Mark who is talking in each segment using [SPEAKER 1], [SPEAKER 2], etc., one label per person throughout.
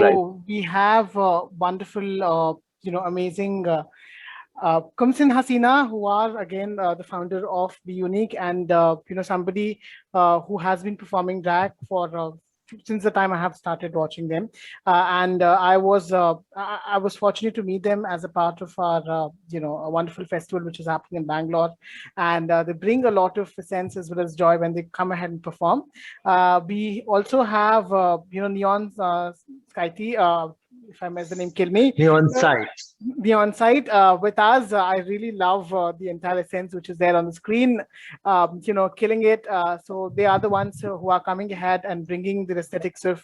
[SPEAKER 1] Right.
[SPEAKER 2] So we have wonderful, amazing Cumsin Haseena, who are again the founder of BeUnic, and somebody who has been performing drag for since the time I have started watching them, and I was fortunate to meet them as a part of our a wonderful festival which is happening in Bangalore, and they bring a lot of sense as well as joy when they come ahead and perform. We also have Neon Scythe. If I mess the name, kill me.
[SPEAKER 1] On site.
[SPEAKER 2] The on-site with us. I really love the entire essence which is there on the screen, killing it. So they are the ones who are coming ahead and bringing the aesthetics of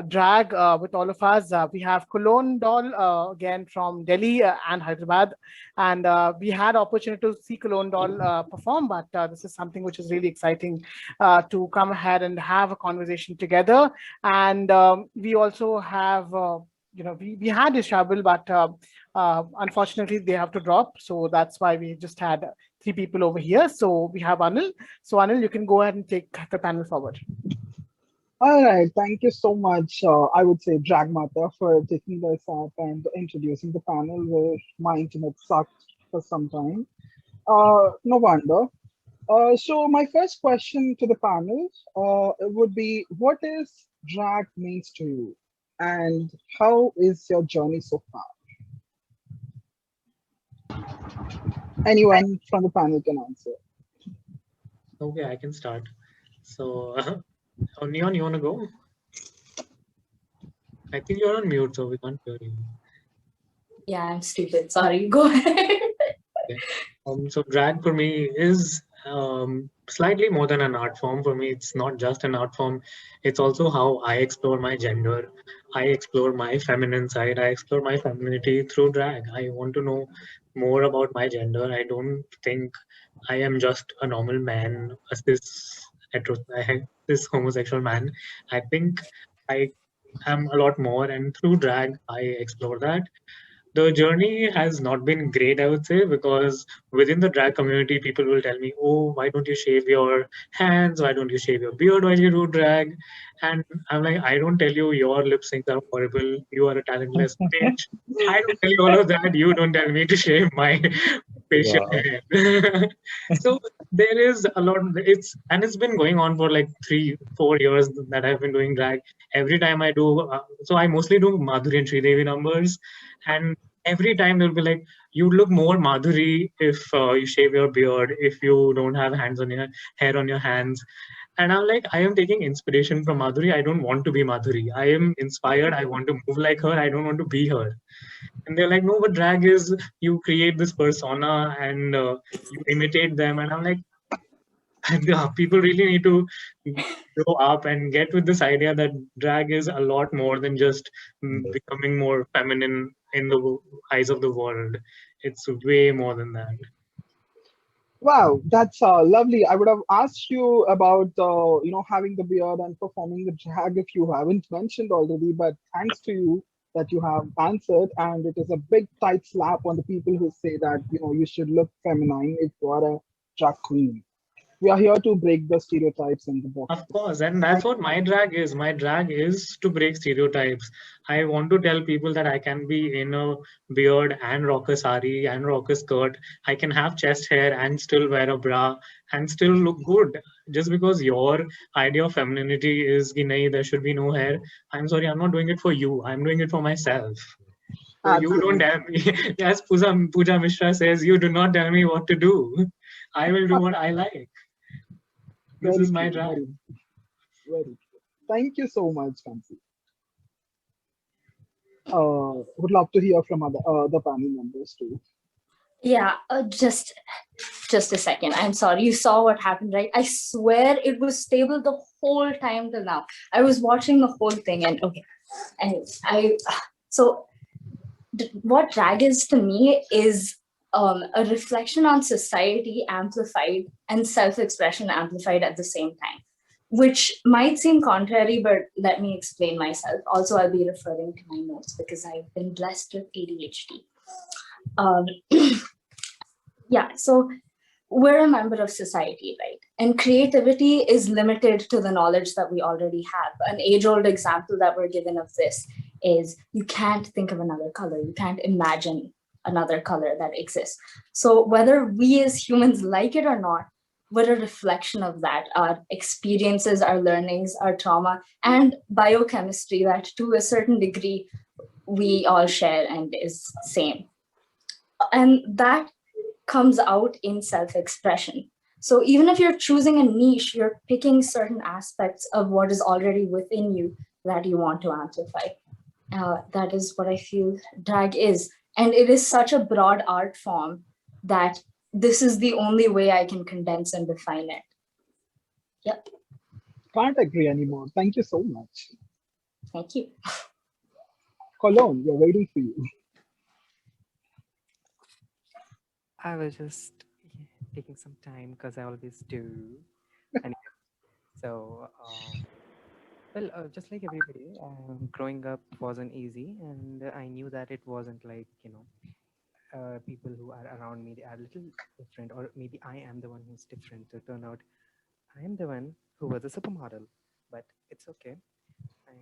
[SPEAKER 2] drag with all of us. We have Colonge doll again from Delhi and Hyderabad, and we had opportunity to see Colonge doll perform, but this is something which is really exciting to come ahead and have a conversation together. And we also have we had Isabelle, but unfortunately they have to drop. So that's why we just had 3 people over here. So we have Anil. So Anil, you can go ahead and take the panel forward.
[SPEAKER 3] All right, thank you so much. I would say Drag Mata for taking this up and introducing the panel where my internet sucked for some time. No wonder. So my first question to the panel would be, what is drag means to you? And how is your journey so far? Anyone from the panel can answer.
[SPEAKER 4] Okay, I can start. So, Neon, you want to go? I think you're on mute, so we can't hear you.
[SPEAKER 5] Yeah, I'm stupid. Sorry, go ahead.
[SPEAKER 4] Okay. So drag for me is slightly more than an art form. For me, it's not just an art form. It's also how I explore my gender. I explore my feminine side. I explore my femininity through drag. I want to know more about my gender. I don't think I am just a normal man, this homosexual man. I think I am a lot more, and through drag, I explore that. The journey has not been great, I would say, because within the drag community, people will tell me, "Oh, why don't you shave your hands? Why don't you shave your beard while you do drag?" And I'm like, I don't tell you your lip syncs are horrible. You are a talentless bitch. I don't tell you all of that. You don't tell me to shave my facial hair. So there is a lot. It's been going on for like 3-4 years that I've been doing drag. Every time I do, so I mostly do Madhuri and Devi numbers, and every time they'll be like, you look more Madhuri if you shave your beard, if you don't have hands on your hair on your hands. And I'm like, I am taking inspiration from Madhuri. I don't want to be Madhuri. I am inspired. I want to move like her. I don't want to be her. And they're like, no, but drag is you create this persona and you imitate them. And I'm like, people really need to grow up and get with this idea that drag is a lot more than just becoming more feminine in the eyes of the world. It's way more than that.
[SPEAKER 3] Wow, that's lovely. I would have asked you about having the beard and performing the drag if you haven't mentioned already, but thanks to you that you have answered, and it is a big tight slap on the people who say that you should look feminine if you are a drag queen. We are here to break the stereotypes in the box.
[SPEAKER 4] Of course, and that's what my drag is. My drag is to break stereotypes. I want to tell people that I can be in a beard and rock a sari and rock a skirt. I can have chest hair and still wear a bra and still look good. Just because your idea of femininity is ki nahi, there should be no hair. I'm sorry, I'm not doing it for you. I'm doing it for myself. So you don't tell me. As Pooja Mishra says, you do not tell me what to do. I will do what I like. This is my drag.
[SPEAKER 3] Very true. Thank you so much, Cumsin. Would love to hear from the panel members too.
[SPEAKER 5] Yeah, just a second. I'm sorry. You saw what happened, right? I swear it was stable the whole time till now. I was watching the whole thing, and okay. And what drag is to me is a reflection on society amplified and self-expression amplified at the same time, which might seem contrary, but let me explain myself. Also, I'll be referring to my notes because I've been blessed with ADHD. Yeah, so we're a member of society, right? And creativity is limited to the knowledge that we already have. An age-old example that we're given of this is you can't think of another color. You can't imagine another color that exists. So whether we as humans like it or not, we're a reflection of that, our experiences, our learnings, our trauma, and biochemistry that to a certain degree we all share and is same. And that comes out in self-expression. So even if you're choosing a niche, you're picking certain aspects of what is already within you that you want to amplify. That is what I feel drag is. And it is such a broad art form that this is the only way I can condense and define it. Yep.
[SPEAKER 3] Can't agree anymore. Thank you so much.
[SPEAKER 5] Thank you.
[SPEAKER 3] Colonge, we're waiting for you.
[SPEAKER 1] I was just taking some time because I always do. Anyway, so, well, just like everybody, growing up wasn't easy, and I knew that it wasn't like, people who are around me, they are a little different, or maybe I am the one who's different. So, turn out I am the one who was a supermodel, but it's okay. And,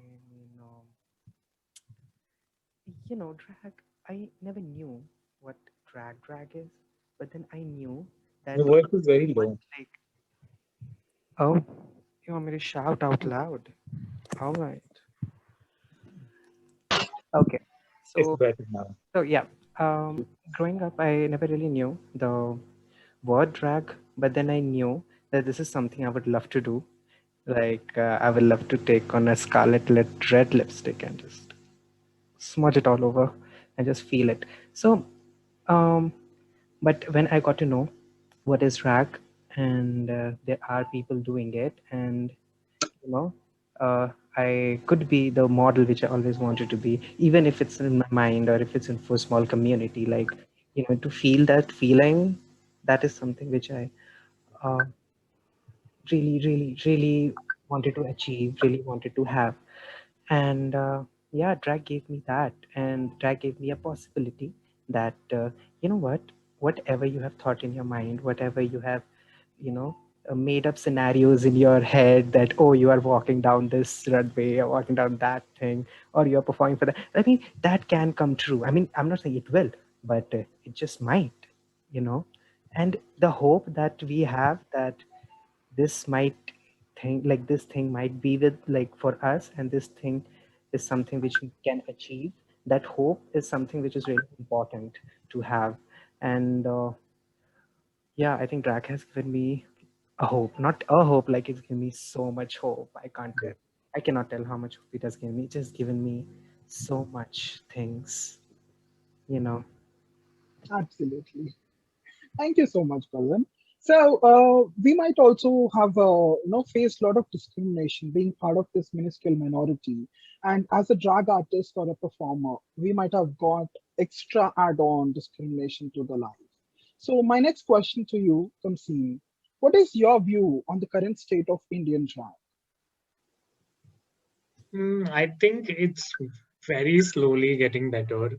[SPEAKER 1] drag, I never knew what drag is, but then I knew that
[SPEAKER 6] Your voice is very low.
[SPEAKER 1] like, oh, you want me to shout out loud? All right. Okay.
[SPEAKER 6] It's
[SPEAKER 1] So,
[SPEAKER 6] better now.
[SPEAKER 1] yeah, growing up, I never really knew the word drag, but then I knew that this is something I would love to do. Like, I would love to take on a scarlet red lipstick and just smudge it all over and just feel it. So, but when I got to know what is drag, and there are people doing it, and you know, I could be the model which I always wanted to be, even if it's in my mind or if it's in for a small community. Like, to feel that feeling, that is something which I uh, really, really, really wanted to achieve, really wanted to have. And yeah, drag gave me that, and drag gave me a possibility that, you know what, whatever you have thought in your mind, whatever you have, made up scenarios in your head that, oh, you are walking down this runway or walking down that thing, or you're performing for that. I mean, that can come true. I mean, I'm not saying it will, but it just might, you know. And the hope that we have that this might this thing might be with like for us, and this thing is something which we can achieve. That hope is something which is really important to have. And yeah, I think drag has given me a hope, not a hope, like it's given me so much hope. I cannot tell how much hope it has given me. It has given me so much things, you know.
[SPEAKER 3] Absolutely. Thank you so much, Colin. So we might also have faced a lot of discrimination being part of this minuscule minority. And as a drag artist or a performer, we might have got extra add-on discrimination to the life. So my next question to you, Cumsin, what is your view on the current state of Indian drag?
[SPEAKER 4] I think it's very slowly getting better.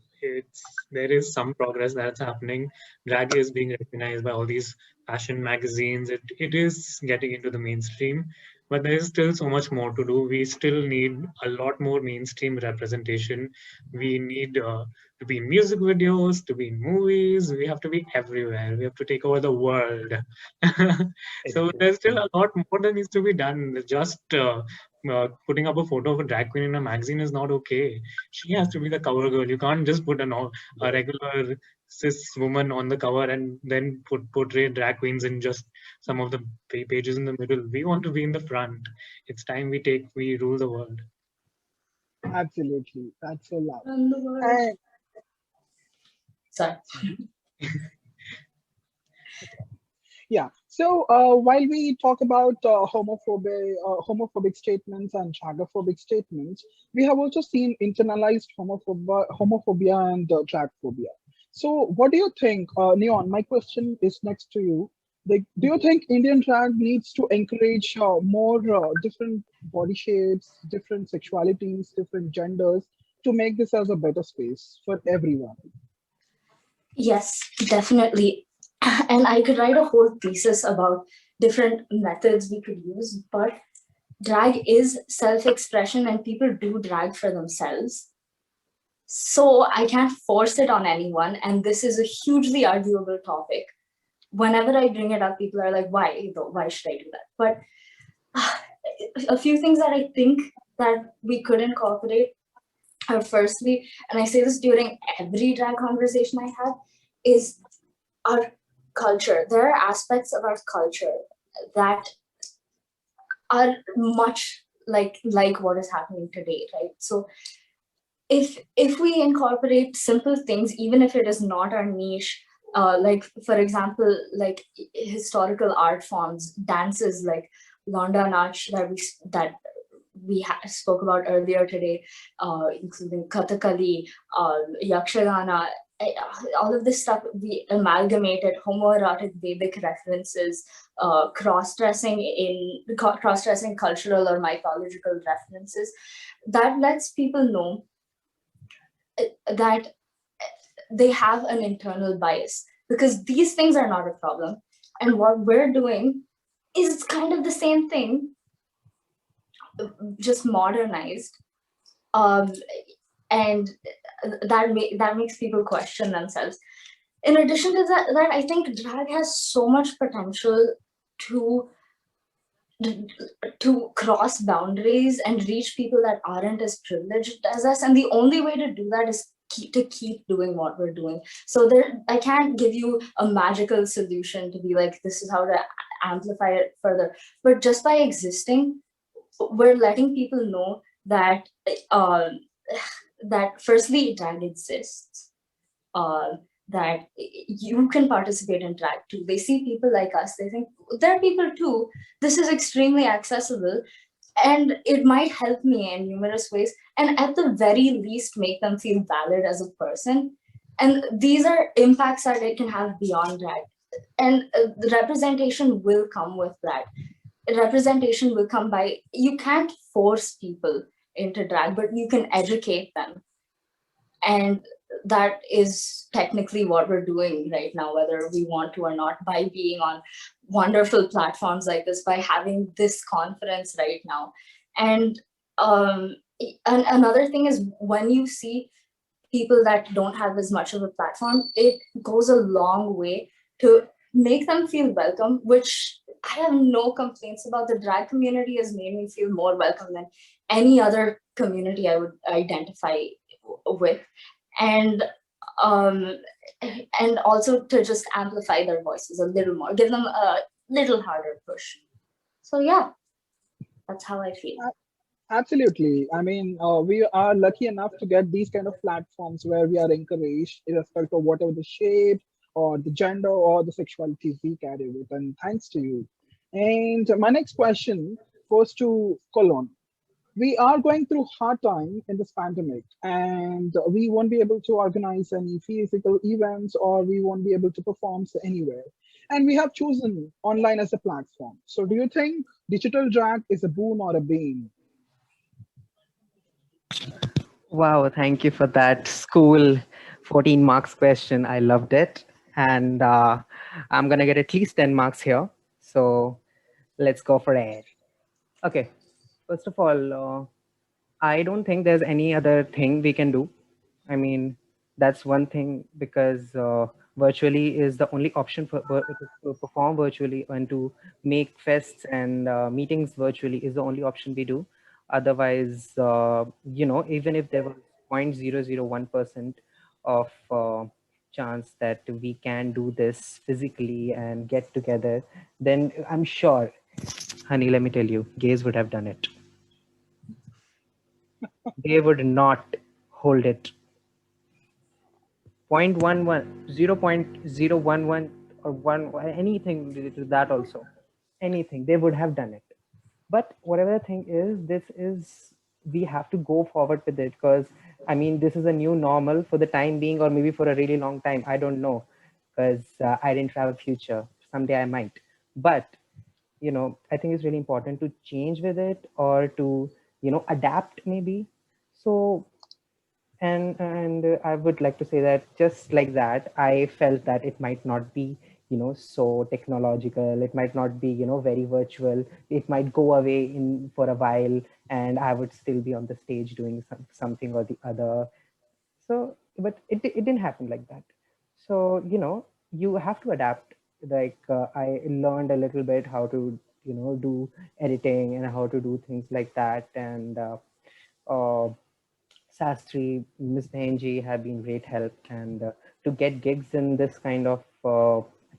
[SPEAKER 4] There is some progress that's happening. Drag is being recognized by all these fashion magazines. It is getting into the mainstream, but there is still so much more to do. We still need a lot more mainstream representation. We need to be in music videos, to be in movies. We have to be everywhere. We have to take over the world. So there's still a lot more that needs to be done. Just putting up a photo of a drag queen in a magazine is not okay. She has to be the cover girl. You can't just put a regular cis woman on the cover and then portray drag queens in just some of the pages in the middle. We want to be in the front. It's time we rule the world.
[SPEAKER 3] Absolutely. That's so loud.
[SPEAKER 5] And sorry.
[SPEAKER 3] Yeah. So while we talk about homophobic statements and dragophobic statements, we have also seen internalized homophobia and dragphobia. So what do you think, Neon? My question is next to you. Like, do you think Indian drag needs to encourage more different body shapes, different sexualities, different genders to make this as a better space for everyone?
[SPEAKER 5] Yes, definitely. And I could write a whole thesis about different methods we could use, but drag is self-expression and people do drag for themselves. So I can't force it on anyone. And this is a hugely arguable topic. Whenever I bring it up, people are like, why though? Why should I do that? But a few things that I think that we could incorporate are, firstly, and I say this during every drag conversation I have, is our culture. There are aspects of our culture that are much like what is happening today, right? So if we incorporate simple things, even if it is not our niche, like for example, like historical art forms, dances like Londa Nach that we spoke about earlier today, including Kathakali, Yakshagana, all of this stuff we amalgamated homoerotic Vedic references, cross-dressing cultural or mythological references, that lets people know that they have an internal bias, because these things are not a problem. And what we're doing is kind of the same thing, just modernized. And that makes people question themselves. In addition to that, I think drag has so much potential to cross boundaries and reach people that aren't as privileged as us. And the only way to do that is to keep doing what we're doing. So I can't give you a magical solution to be like, this is how to amplify it further. But just by existing, we're letting people know that that firstly, drag exists, that you can participate in drag too. They see people like us, they think there are people too. This is extremely accessible, and it might help me in numerous ways, and at the very least make them feel valid as a person. And these are impacts that it can have beyond drag. And the representation will come with that. Representation will come by, you can't force people into drag, but you can educate them. And that is technically what we're doing right now, whether we want to or not, by being on wonderful platforms like this, by having this conference right now. And another thing is, when you see people that don't have as much of a platform, it goes a long way to make them feel welcome, which I have no complaints about. The drag community has made me feel more welcome than any other community I would identify with. And also to just amplify their voices a little more, give them a little harder push. So yeah, that's how I feel.
[SPEAKER 3] Absolutely. I mean, we are lucky enough to get these kind of platforms where we are encouraged, irrespective of whatever the shape or the gender or the sexuality we carry with. And thanks to you. And my next question goes to Colonge. We are going through hard time in this pandemic, and we won't be able to organize any physical events, or we won't be able to perform anywhere. And we have chosen online as a platform. So do you think digital drag is a boon or a bane?
[SPEAKER 1] Wow, thank you for that school 14 marks question. I loved it. And I'm going to get at least 10 marks here. So let's go for it. Okay. First of all, I don't think there's any other thing we can do. I mean, that's one thing, because virtually is the only option for to perform virtually, and to make fests and meetings virtually is the only option we do. Otherwise, even if there was 0.001% of chance that we can do this physically and get together, then I'm sure, honey, let me tell you, gays would have done it. They would not hold it. 0.11, 0.011 or 1, anything related to that also. Anything, they would have done it. But whatever the thing is, we have to go forward with it, because I mean, this is a new normal for the time being, or maybe for a really long time. I don't know, because I didn't have a future. Someday I might. But, I think it's really important to change with it, or to, adapt maybe. So, and I would like to say that just like that, I felt that it might not be so technological. It might not be, very virtual. It might go away for a while, and I would still be on the stage doing something or the other. So, but it didn't happen like that. So, you have to adapt. Like I learned a little bit how to, do editing and how to do things like that. And uh, Sastri, Miss Bhenji have been great help. And to get gigs in this kind of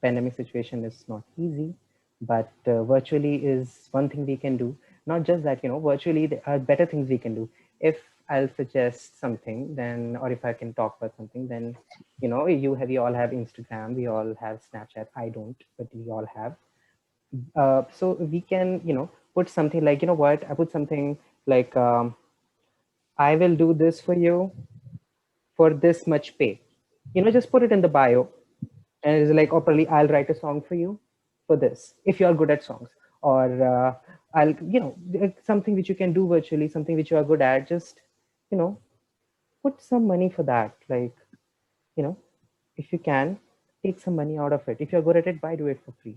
[SPEAKER 1] pandemic situation is not easy, but virtually is one thing we can do. Not just that, virtually there are better things we can do. If I'll suggest something, then, or if I can talk about something, then, we all have Instagram, we all have Snapchat. I don't, but we all have. So we can, put something like, what, I put something like, I will do this for you for this much pay. Just put it in the bio, and it's like, oh, probably I'll write a song for you for this if you're good at songs, or I'll, something which you can do virtually, something which you are good at. Just, put some money for that. Like, if you can, take some money out of it. If you're good at it, why do it for free?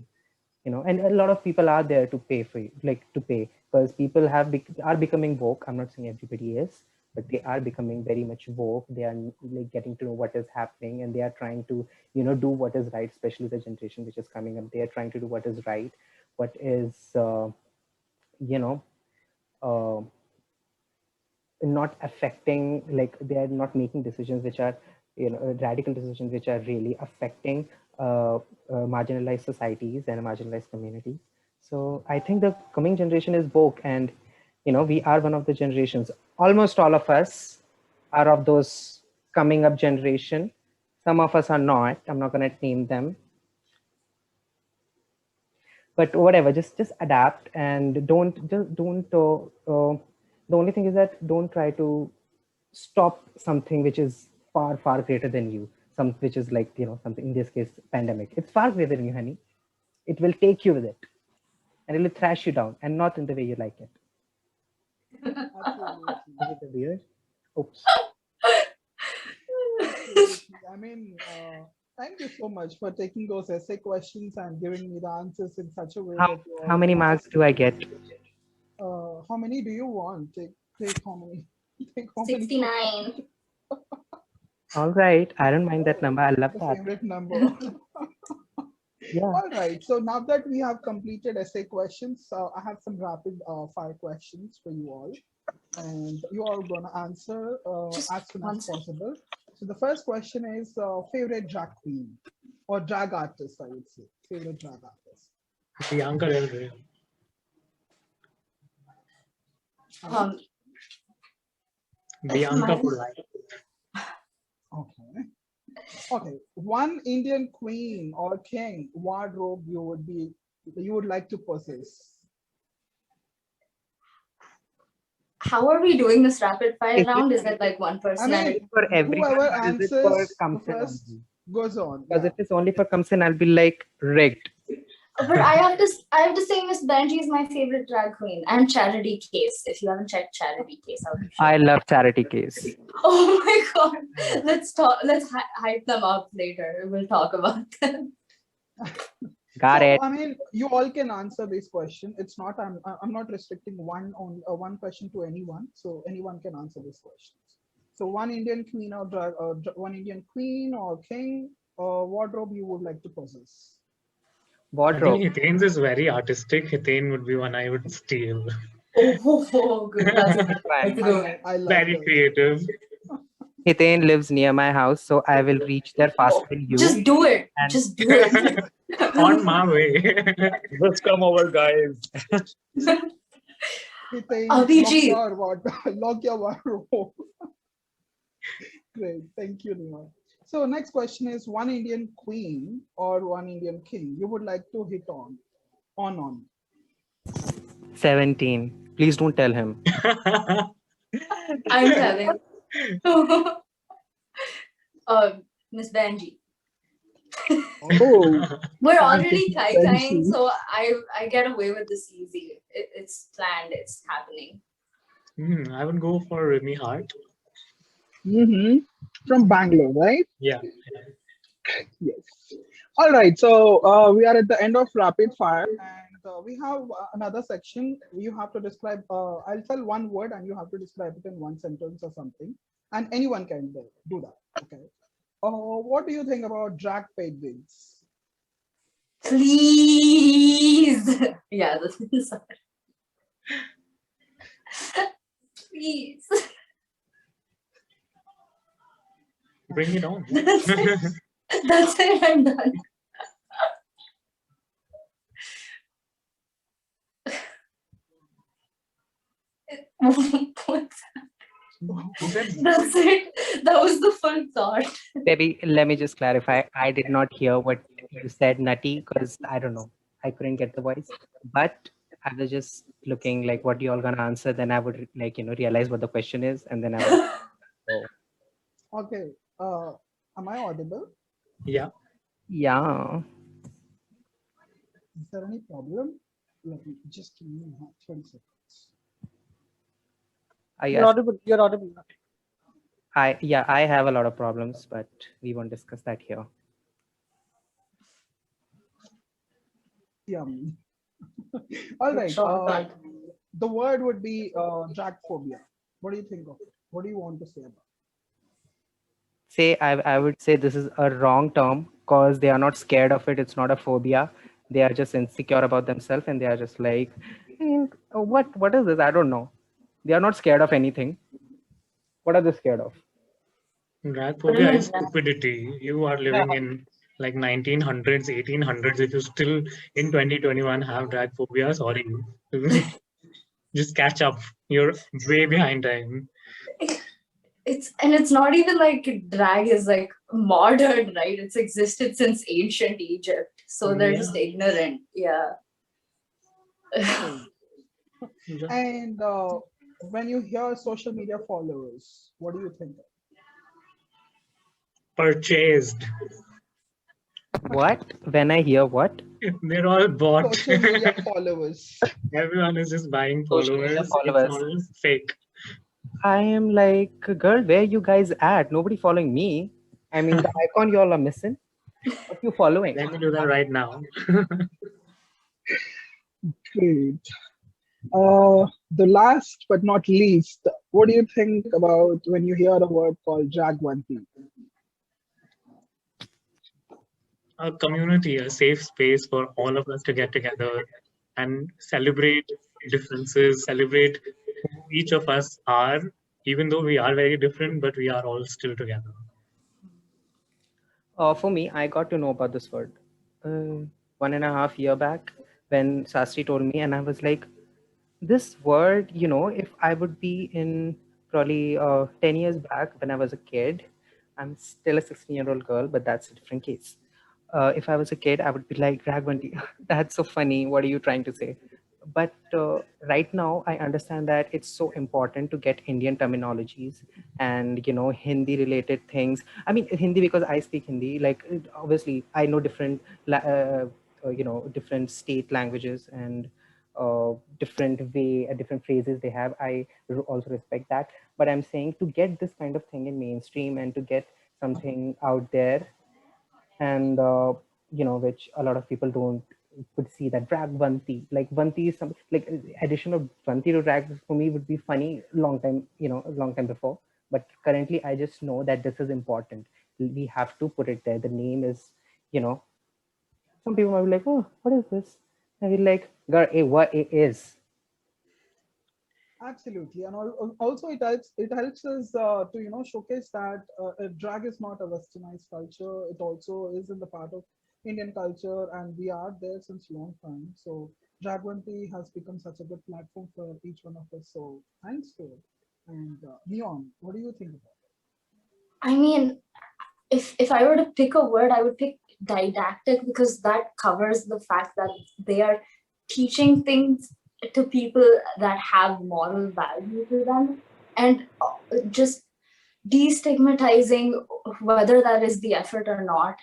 [SPEAKER 1] And a lot of people are there to pay for you, like to pay, because people are becoming woke. I'm not saying everybody is, but they are becoming very much woke. They are like getting to know what is happening, and they are trying to, do what is right, especially the generation which is coming up. They are trying to do what is right, what is, you know, uh, not affecting, like they are not making decisions which are, radical decisions which are really affecting marginalized societies and marginalized communities. So I think the coming generation is woke, and we are one of the generations. Almost all of us are of those coming up generation. Some of us are not. I'm not going to name them, but whatever. Just adapt, and don't. The only thing is that don't try to stop something which is far greater than you. Some which is like, something, in this case, pandemic. It's far greater than you, honey. It will take you with it, and it will thrash you down, and not in the way you like it.
[SPEAKER 3] Absolutely.
[SPEAKER 1] Is it a weird? Oops.
[SPEAKER 3] Absolutely. I mean, thank you so much for taking those essay questions and giving me the answers in such a way that you
[SPEAKER 1] How
[SPEAKER 3] all
[SPEAKER 1] many
[SPEAKER 3] can
[SPEAKER 1] marks do I get?
[SPEAKER 3] how many do you want? Take how many? Take how many?
[SPEAKER 5] 69.
[SPEAKER 1] All right, I don't mind that number. I love
[SPEAKER 3] The
[SPEAKER 1] that.
[SPEAKER 3] favorite number.
[SPEAKER 1] Yeah.
[SPEAKER 3] All right. So now that we have completed essay questions, I have some rapid fire questions for you all, and you are gonna answer
[SPEAKER 5] Just
[SPEAKER 3] as soon
[SPEAKER 5] one
[SPEAKER 3] as
[SPEAKER 5] second.
[SPEAKER 3] possible. So the first question is favorite drag queen or drag artist, I would say. Favorite drag artist.
[SPEAKER 4] Bianca Del Rey.
[SPEAKER 5] Um,
[SPEAKER 4] Bianca
[SPEAKER 5] mine-
[SPEAKER 4] for life.
[SPEAKER 3] Okay. Okay. One Indian queen or king wardrobe you would like to possess.
[SPEAKER 5] how are we doing this rapid fire
[SPEAKER 1] Is it-
[SPEAKER 5] round? Is it like one person?
[SPEAKER 3] I mean,
[SPEAKER 1] for everyone,
[SPEAKER 3] whoever
[SPEAKER 1] or is it for
[SPEAKER 3] answers the
[SPEAKER 1] Cumsin
[SPEAKER 3] first
[SPEAKER 1] only?
[SPEAKER 3] goes on.
[SPEAKER 1] Because
[SPEAKER 3] Yeah.
[SPEAKER 1] if it's only for Cumsin, I'll be like rigged.
[SPEAKER 5] But I have to say Miss Benji is my favorite drag queen, and Charity Case. If you haven't checked Charity Case out, you should.
[SPEAKER 1] I love Charity Case.
[SPEAKER 5] Oh my god. Let's talk. Let's hype them up later. We'll talk about them.
[SPEAKER 1] Got
[SPEAKER 3] So,
[SPEAKER 1] it.
[SPEAKER 3] I mean, you all can answer this question. It's not, I'm not restricting one question to anyone. So anyone can answer this question. So one Indian queen or one Indian queen or king or wardrobe you would like to possess.
[SPEAKER 4] I think
[SPEAKER 1] Wardrobe.
[SPEAKER 4] Hiten's is very artistic. Hiten would be one I would steal.
[SPEAKER 5] Oh, good. That's a good one.
[SPEAKER 3] I love
[SPEAKER 4] Very
[SPEAKER 3] this.
[SPEAKER 4] creative.
[SPEAKER 1] Hiten lives near my house, so I will reach there faster than you.
[SPEAKER 5] Just do it.
[SPEAKER 1] And-
[SPEAKER 5] Just do it.
[SPEAKER 4] On my way.
[SPEAKER 6] Just come over, guys.
[SPEAKER 3] Hiten,
[SPEAKER 5] Abhijit.
[SPEAKER 3] lock your wardrobe. Great, thank you, Nima. So next question is one Indian queen or one Indian king you would like to hit on.
[SPEAKER 1] 17. Please don't tell him.
[SPEAKER 5] I'm telling. Miss Benji.
[SPEAKER 3] Oh,
[SPEAKER 5] We're already
[SPEAKER 3] Benji.
[SPEAKER 5] kai-kaiing, so I get away with this easy. It's planned. It's happening.
[SPEAKER 4] I would go for Remy Hart.
[SPEAKER 3] From Bangalore, right?
[SPEAKER 4] Yeah.
[SPEAKER 3] Yes. All right, so we are at the end of rapid fire, and we have another section. You have to describe. I'll tell one word, and you have to describe it in one sentence or something, and anyone can do that. Okay. What do you think about drag penguins?
[SPEAKER 5] Please. Yeah, this is please.
[SPEAKER 4] Bring it on.
[SPEAKER 5] That's it. That's it. I'm done. That's it. That was the full thought.
[SPEAKER 1] Debbie, let me just clarify. I did not hear what you said, nutty, because I don't know. I couldn't get the voice. But I was just looking like what you all gonna answer. Then I would realize what the question is, and then I would. Oh.
[SPEAKER 3] Okay. Am I audible?
[SPEAKER 4] Yeah.
[SPEAKER 1] Yeah.
[SPEAKER 3] Is there any problem? Let me just give me 20 seconds.
[SPEAKER 2] You're audible. You're audible.
[SPEAKER 1] I have a lot of problems, but we won't discuss that here.
[SPEAKER 3] Yum. All right. The word would be drag phobia. What do you think of it? What do you want to say about it?
[SPEAKER 1] I would say this is a wrong term because they are not scared of it. It's not a phobia. They are just insecure about themselves, and they are just like, what is this? I don't know. They are not scared of anything. What are they scared of?
[SPEAKER 4] Drag phobia is stupidity. You are living in like 1900s, 1800s. If you still in 2021 have drag phobia, sorry. Just catch up. You're way behind time.
[SPEAKER 5] It's not even like drag is like modern, right? It's existed since ancient Egypt. So they're just ignorant. Yeah.
[SPEAKER 3] And when you hear social media followers, what do you think?
[SPEAKER 4] Purchased.
[SPEAKER 1] What? When I hear what?
[SPEAKER 4] They're all bought.
[SPEAKER 3] Social media followers.
[SPEAKER 4] Everyone is just buying followers. It's all fake.
[SPEAKER 1] I am like, girl, where you guys at? Nobody following me. I mean, the icon you all are missing. What you following?
[SPEAKER 4] Let me do that right now.
[SPEAKER 3] Great. The last but not least, what do you think about when you hear a word called Dragvanti?
[SPEAKER 4] A community, a safe space for all of us to get together and celebrate differences, celebrate who each of us are, even though we are very different, but we are all still together.
[SPEAKER 1] For me, I got to know about this word 1.5 years back when Sastri told me, and I was like, this word, if I would be in probably 10 years back when I was a kid, I'm still a 16-year-old girl, but that's a different case. If I was a kid, I would be like, Dragvanti, that's so funny. What are you trying to say? But right now, I understand that it's so important to get Indian terminologies and, Hindi related things. I mean, Hindi because I speak Hindi, like, obviously, I know different, different state languages and different phrases they have. I also respect that. But I'm saying to get this kind of thing in mainstream and to get something out there and which a lot of people don't could see, that Dragvanti, like Vanti is some like addition of Vanti to drag for me would be funny a long time before, but currently I just know that this is important. We have to put it there. The name is, some people might be like, oh, what is this? And we're like, girl, what it is.
[SPEAKER 3] Absolutely, and also it helps us to showcase that drag is not a westernized culture. It also is in the part of Indian culture, and we are there since long time. So Dragvanti has become such a good platform for each one of us. So thanks for it. And Neon, what do you think about it?
[SPEAKER 5] I mean, if I were to pick a word, I would pick didactic, because that covers the fact that they are teaching things to people that have moral value to them, and just destigmatizing whether that is the effort or not.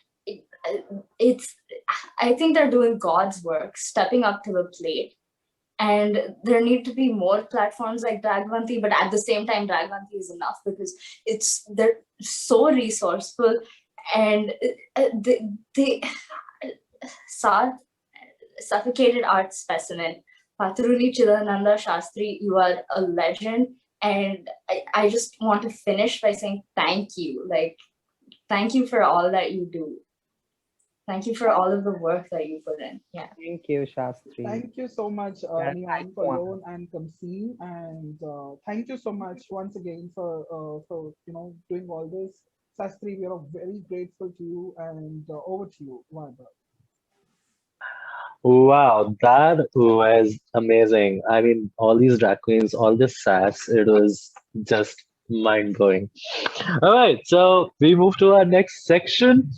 [SPEAKER 5] I think they're doing God's work, stepping up to the plate. And there need to be more platforms like Dragvanti, but at the same time, Dragvanti is enough because they're so resourceful, and Saad, suffocated art specimen. Patruni Chidananda Shastri, you are a legend. And I just want to finish by saying thank you. Like, thank you for all that you do. Thank you for all of the work that you put in. Yeah.
[SPEAKER 1] Thank you, Shastri.
[SPEAKER 3] Thank you so much,
[SPEAKER 1] That
[SPEAKER 3] Neon,
[SPEAKER 1] icon.
[SPEAKER 3] Cologne, and Cumsin, and thank you so much once again for doing all this. Sastri, we are very grateful to you, and over to you, Vaibhav.
[SPEAKER 7] Wow, that was amazing. I mean, all these drag queens, all this sass, it was just mind blowing. All right, so we move to our next section.